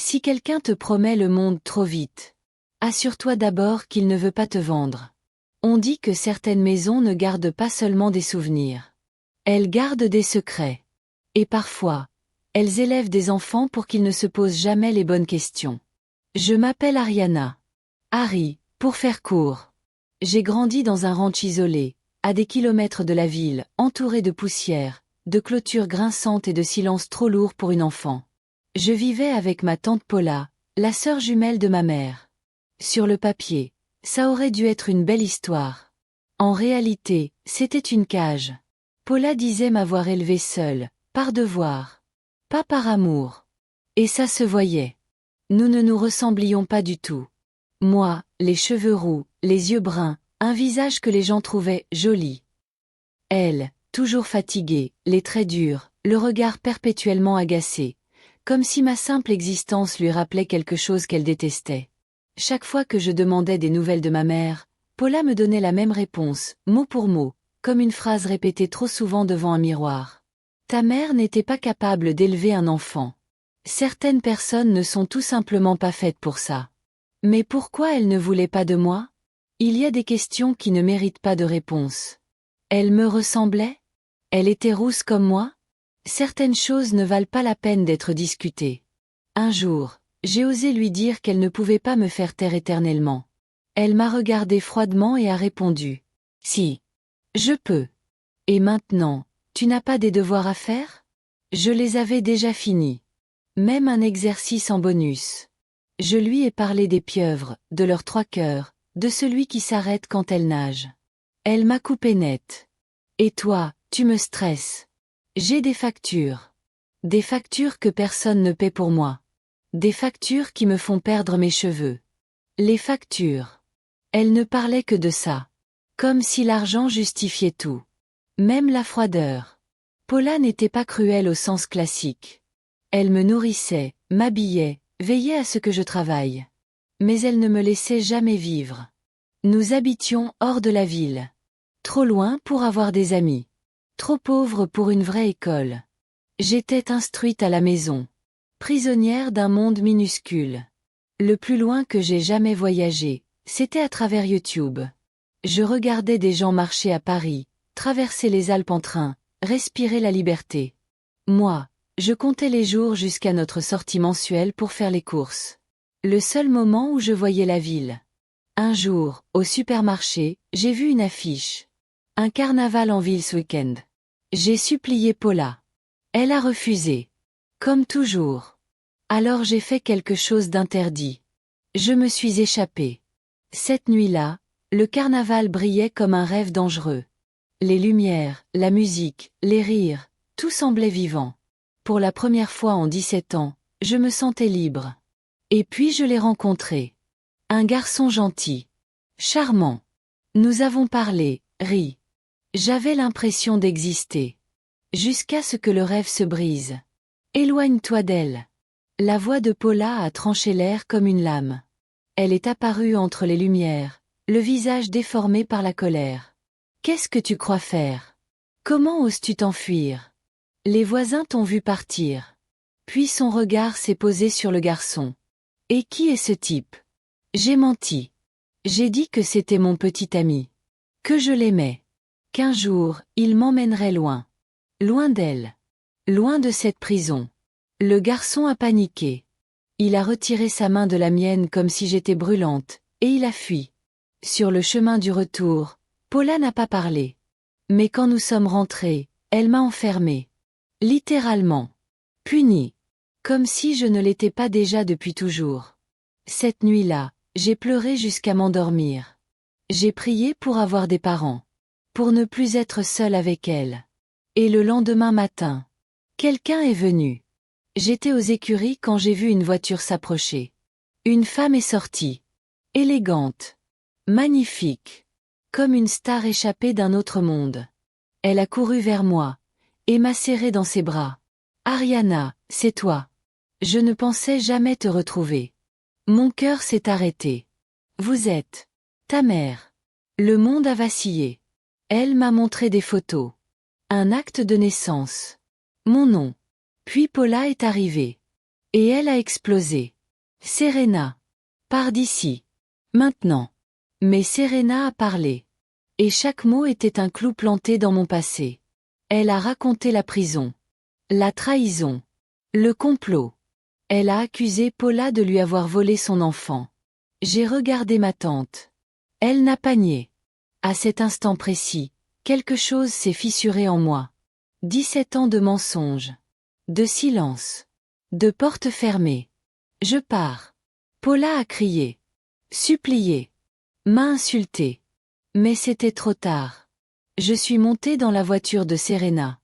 Si quelqu'un te promet le monde trop vite, assure-toi d'abord qu'il ne veut pas te vendre. On dit que certaines maisons ne gardent pas seulement des souvenirs. Elles gardent des secrets. Et parfois, elles élèvent des enfants pour qu'ils ne se posent jamais les bonnes questions. Je m'appelle Ariana. Harry, pour faire court. J'ai grandi dans un ranch isolé, à des kilomètres de la ville, entouré de poussière, de clôtures grinçantes et de silence trop lourd pour une enfant. Je vivais avec ma tante Paula, la sœur jumelle de ma mère. Sur le papier, ça aurait dû être une belle histoire. En réalité, c'était une cage. Paula disait m'avoir élevée seule, par devoir. Pas par amour. Et ça se voyait. Nous ne nous ressemblions pas du tout. Moi, les cheveux roux, les yeux bruns, un visage que les gens trouvaient joli. Elle, toujours fatiguée, les traits durs, le regard perpétuellement agacé. Comme si ma simple existence lui rappelait quelque chose qu'elle détestait. Chaque fois que je demandais des nouvelles de ma mère, Paula me donnait la même réponse, mot pour mot, comme une phrase répétée trop souvent devant un miroir. Ta mère n'était pas capable d'élever un enfant. Certaines personnes ne sont tout simplement pas faites pour ça. Mais pourquoi elle ne voulait pas de moi? Il y a des questions qui ne méritent pas de réponse. Elle me ressemblait? Elle était rousse comme moi? Certaines choses ne valent pas la peine d'être discutées. Un jour, j'ai osé lui dire qu'elle ne pouvait pas me faire taire éternellement. Elle m'a regardé froidement et a répondu. Si. Je peux. Et maintenant, tu n'as pas des devoirs à faire? Je les avais déjà finis. Même un exercice en bonus. Je lui ai parlé des pieuvres, de leurs trois cœurs, de celui qui s'arrête quand elles nagent. Elle m'a coupé net. Et toi, tu me stresses. J'ai des factures. Des factures que personne ne paie pour moi. Des factures qui me font perdre mes cheveux. Les factures. Elle ne parlait que de ça. Comme si l'argent justifiait tout. Même la froideur. Paula n'était pas cruelle au sens classique. Elle me nourrissait, m'habillait, veillait à ce que je travaille. Mais elle ne me laissait jamais vivre. Nous habitions hors de la ville. Trop loin pour avoir des amis. Trop pauvre pour une vraie école. J'étais instruite à la maison. Prisonnière d'un monde minuscule. Le plus loin que j'ai jamais voyagé, c'était à travers YouTube. Je regardais des gens marcher à Paris, traverser les Alpes en train, respirer la liberté. Moi, je comptais les jours jusqu'à notre sortie mensuelle pour faire les courses. Le seul moment où je voyais la ville. Un jour, au supermarché, j'ai vu une affiche. Un carnaval en ville ce week-end. J'ai supplié Paula. Elle a refusé. Comme toujours. Alors j'ai fait quelque chose d'interdit. Je me suis échappée. Cette nuit-là, le carnaval brillait comme un rêve dangereux. Les lumières, la musique, les rires, tout semblait vivant. Pour la première fois en 17 ans, je me sentais libre. Et puis je l'ai rencontré. Un garçon gentil. Charmant. Nous avons parlé, ri. J'avais l'impression d'exister. Jusqu'à ce que le rêve se brise. Éloigne-toi d'elle. La voix de Paula a tranché l'air comme une lame. Elle est apparue entre les lumières, le visage déformé par la colère. Qu'est-ce que tu crois faire? Comment oses-tu t'enfuir? Les voisins t'ont vu partir. Puis son regard s'est posé sur le garçon. Et qui est ce type? J'ai menti. J'ai dit que c'était mon petit ami. Que je l'aimais. Qu'un jour, il m'emmènerait loin. Loin d'elle. Loin de cette prison. Le garçon a paniqué. Il a retiré sa main de la mienne comme si j'étais brûlante, et il a fui. Sur le chemin du retour, Paula n'a pas parlé. Mais quand nous sommes rentrés, elle m'a enfermée. Littéralement. Punie. Comme si je ne l'étais pas déjà depuis toujours. Cette nuit-là, j'ai pleuré jusqu'à m'endormir. J'ai prié pour avoir des parents. Pour ne plus être seule avec elle. Et le lendemain matin, quelqu'un est venu. J'étais aux écuries quand j'ai vu une voiture s'approcher. Une femme est sortie. Élégante. Magnifique. Comme une star échappée d'un autre monde. Elle a couru vers moi. Et m'a serré dans ses bras. Ariana, c'est toi. Je ne pensais jamais te retrouver. Mon cœur s'est arrêté. Vous êtes ta mère. Le monde a vacillé. Elle m'a montré des photos. Un acte de naissance. Mon nom. Puis Paula est arrivée. Et elle a explosé. Serena. Pars d'ici. Maintenant. Mais Serena a parlé. Et chaque mot était un clou planté dans mon passé. Elle a raconté la prison. La trahison. Le complot. Elle a accusé Paula de lui avoir volé son enfant. J'ai regardé ma tante. Elle n'a pas nié. À cet instant précis, quelque chose s'est fissuré en moi. 17 ans de mensonges. De silence. De portes fermées. Je pars. Paula a crié. Supplié. M'a insulté. Mais c'était trop tard. Je suis montée dans la voiture de Serena.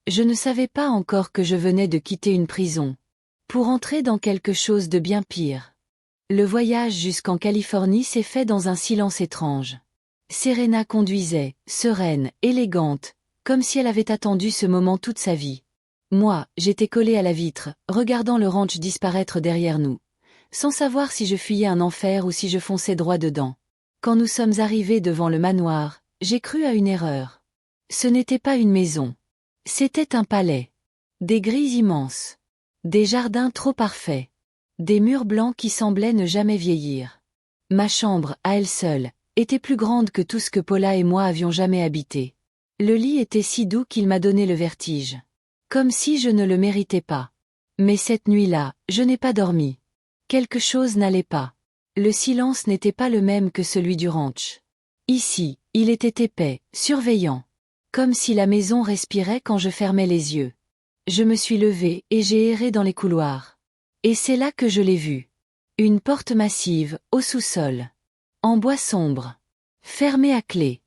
Je ne savais pas encore que je venais de quitter une prison. Pour entrer dans quelque chose de bien pire. Le voyage jusqu'en Californie s'est fait dans un silence étrange. Serena conduisait, sereine, élégante, comme si elle avait attendu ce moment toute sa vie. Moi, j'étais collée à la vitre, regardant le ranch disparaître derrière nous, sans savoir si je fuyais un enfer ou si je fonçais droit dedans. Quand nous sommes arrivés devant le manoir, j'ai cru à une erreur. Ce n'était pas une maison. C'était un palais. Des grilles immenses. Des jardins trop parfaits. Des murs blancs qui semblaient ne jamais vieillir. Ma chambre, à elle seule, était plus grande que tout ce que Paula et moi avions jamais habité. Le lit était si doux qu'il m'a donné le vertige. Comme si je ne le méritais pas. Mais cette nuit-là, je n'ai pas dormi. Quelque chose n'allait pas. Le silence n'était pas le même que celui du ranch. Ici, il était épais, surveillant. Comme si la maison respirait quand je fermais les yeux. Je me suis levée et j'ai erré dans les couloirs. Et c'est là que je l'ai vue. Une porte massive, au sous-sol. En bois sombre. Fermée à clé.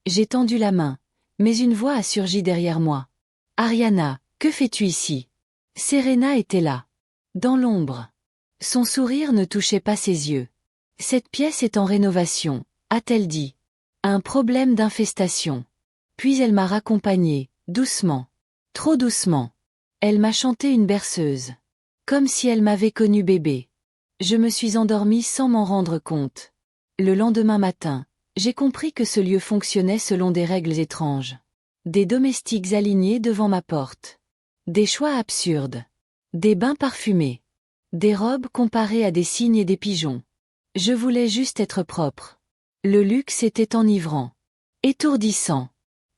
J'ai tendu la main, mais une voix a surgi derrière moi. Ariana, que fais-tu ici? Serena était là. Dans l'ombre. Son sourire ne touchait pas ses yeux. Cette pièce est en rénovation, a-t-elle dit. Un problème d'infestation. Puis elle m'a raccompagnée, doucement. Trop doucement. Elle m'a chanté une berceuse. Comme si elle m'avait connu bébé. Je me suis endormie sans m'en rendre compte. Le lendemain matin, j'ai compris que ce lieu fonctionnait selon des règles étranges. Des domestiques alignés devant ma porte. Des choix absurdes. Des bains parfumés. Des robes comparées à des cygnes et des pigeons. Je voulais juste être propre. Le luxe était enivrant. Étourdissant.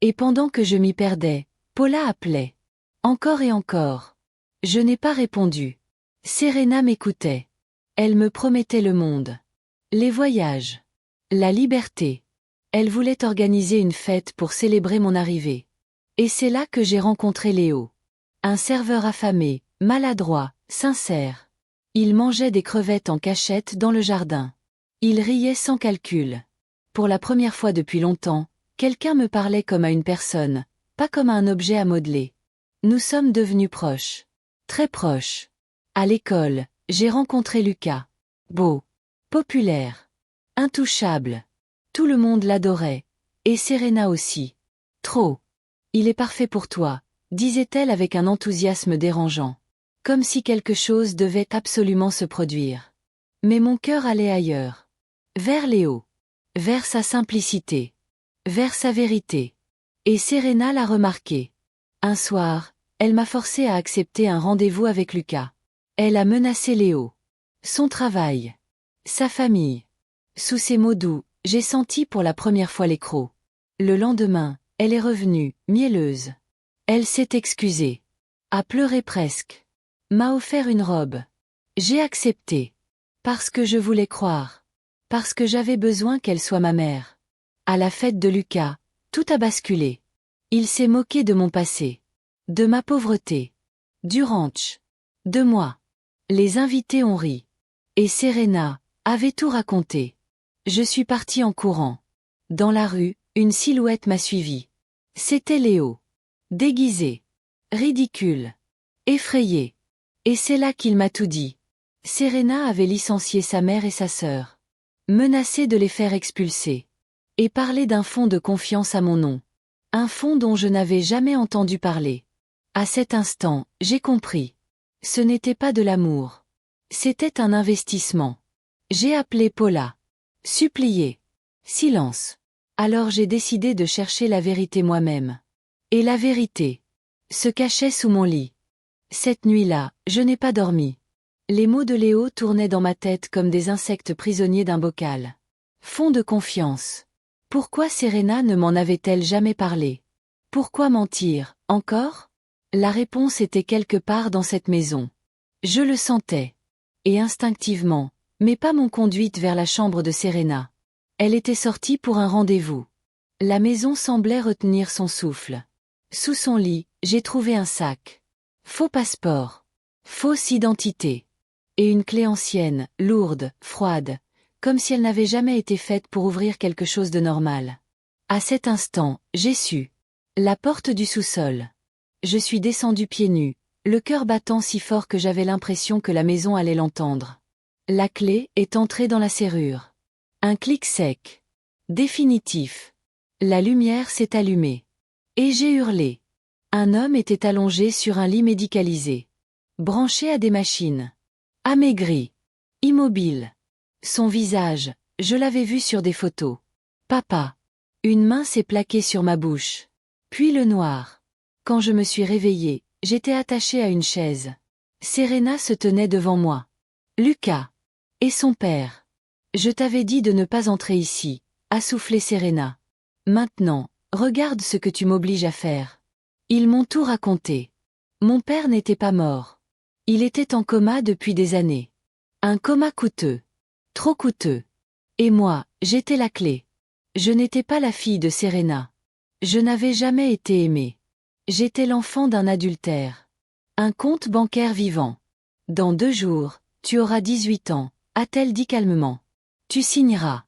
Et pendant que je m'y perdais, Paula appelait. Encore et encore. Je n'ai pas répondu. Serena m'écoutait. Elle me promettait le monde. Les voyages. La liberté. Elle voulait organiser une fête pour célébrer mon arrivée. Et c'est là que j'ai rencontré Léo. Un serveur affamé, maladroit, sincère. Il mangeait des crevettes en cachette dans le jardin. Il riait sans calcul. Pour la première fois depuis longtemps, quelqu'un me parlait comme à une personne, pas comme à un objet à modeler. Nous sommes devenus proches. Très proches. À l'école, j'ai rencontré Lucas. Beau. Populaire. Intouchable. Tout le monde l'adorait. Et Serena aussi. Trop. Il est parfait pour toi, disait-elle avec un enthousiasme dérangeant. Comme si quelque chose devait absolument se produire. Mais mon cœur allait ailleurs. Vers Léo. Vers sa simplicité. Vers sa vérité. Et Serena l'a remarqué. Un soir, elle m'a forcé à accepter un rendez-vous avec Lucas. Elle a menacé Léo. Son travail. Sa famille. Sous ses mots doux, j'ai senti pour la première fois les crocs. Le lendemain, elle est revenue, mielleuse. Elle s'est excusée. A pleuré presque. M'a offert une robe. J'ai accepté. Parce que je voulais croire. Parce que j'avais besoin qu'elle soit ma mère. À la fête de Lucas, tout a basculé. Il s'est moqué de mon passé. De ma pauvreté. Du ranch. De moi. Les invités ont ri. Et Serena avait tout raconté. Je suis partie en courant. Dans la rue, une silhouette m'a suivi. C'était Léo. Déguisé. Ridicule. Effrayé. Et c'est là qu'il m'a tout dit. Serena avait licencié sa mère et sa sœur. Menacé de les faire expulser. Et parlé d'un fonds de confiance à mon nom. Un fonds dont je n'avais jamais entendu parler. À cet instant, j'ai compris. Ce n'était pas de l'amour. C'était un investissement. J'ai appelé Paula. Supplié. Silence. Alors j'ai décidé de chercher la vérité moi-même. Et la vérité se cachait sous mon lit. Cette nuit-là, je n'ai pas dormi. Les mots de Léo tournaient dans ma tête comme des insectes prisonniers d'un bocal. Fond de confiance. Pourquoi Serena ne m'en avait-elle jamais parlé? Pourquoi mentir, encore? La réponse était quelque part dans cette maison. Je le sentais. Et instinctivement, mes pas m'ont conduite vers la chambre de Serena. Elle était sortie pour un rendez-vous. La maison semblait retenir son souffle. Sous son lit, j'ai trouvé un sac. Faux passeport. Fausse identité. Et une clé ancienne, lourde, froide, comme si elle n'avait jamais été faite pour ouvrir quelque chose de normal. À cet instant, j'ai su. La porte du sous-sol. Je suis descendue pieds nus, le cœur battant si fort que j'avais l'impression que la maison allait l'entendre. La clé est entrée dans la serrure. Un clic sec. Définitif. La lumière s'est allumée. Et j'ai hurlé. Un homme était allongé sur un lit médicalisé. Branché à des machines. Amaigri. Immobile. Son visage, je l'avais vu sur des photos. Papa. Une main s'est plaquée sur ma bouche. Puis le noir. Quand je me suis réveillée, j'étais attachée à une chaise. Serena se tenait devant moi. Lucas. Et son père. Je t'avais dit de ne pas entrer ici, a soufflé Serena. Maintenant, regarde ce que tu m'obliges à faire. Ils m'ont tout raconté. Mon père n'était pas mort. Il était en coma depuis des années. Un coma coûteux. Trop coûteux. Et moi, j'étais la clé. Je n'étais pas la fille de Serena. Je n'avais jamais été aimée. J'étais l'enfant d'un adultère. Un compte bancaire vivant. Dans 2 jours, tu auras 18 ans, a-t-elle dit calmement. Tu signeras.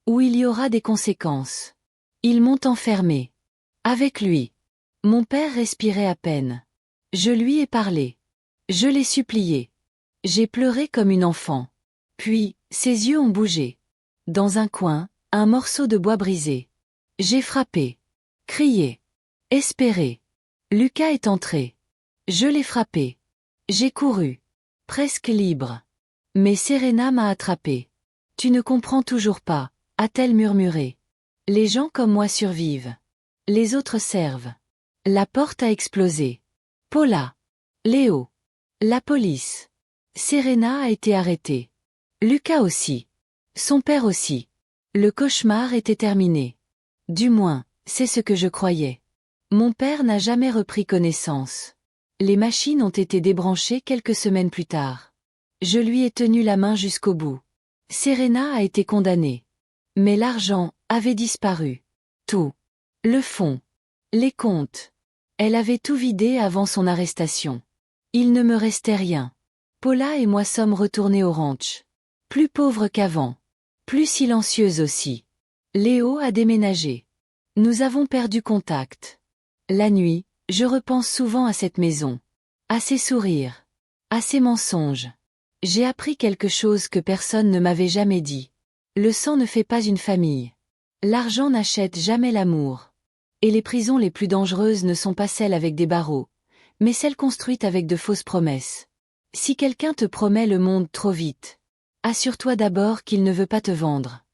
Ou il y aura des conséquences. Ils m'ont enfermé. Avec lui. Mon père respirait à peine. Je lui ai parlé. Je l'ai supplié. J'ai pleuré comme une enfant. Puis, ses yeux ont bougé. Dans un coin, un morceau de bois brisé. J'ai frappé. Crié. Espéré. Lucas est entré. Je l'ai frappé. J'ai couru. Presque libre. Mais Serena m'a attrapé. Tu ne comprends toujours pas, a-t-elle murmuré. Les gens comme moi survivent. Les autres servent. La porte a explosé. Paula. Léo. La police. Serena a été arrêtée. Lucas aussi. Son père aussi. Le cauchemar était terminé. Du moins, c'est ce que je croyais. Mon père n'a jamais repris connaissance. Les machines ont été débranchées quelques semaines plus tard. Je lui ai tenu la main jusqu'au bout. Serena a été condamnée. Mais l'argent avait disparu. Tout. Le fonds. Les comptes. Elle avait tout vidé avant son arrestation. Il ne me restait rien. Paula et moi sommes retournés au ranch. Plus pauvres qu'avant. Plus silencieuses aussi. Léo a déménagé. Nous avons perdu contact. La nuit, je repense souvent à cette maison. À ses sourires. À ses mensonges. J'ai appris quelque chose que personne ne m'avait jamais dit. Le sang ne fait pas une famille. L'argent n'achète jamais l'amour. Et les prisons les plus dangereuses ne sont pas celles avec des barreaux, mais celles construites avec de fausses promesses. Si quelqu'un te promet le monde trop vite, assure-toi d'abord qu'il ne veut pas te vendre.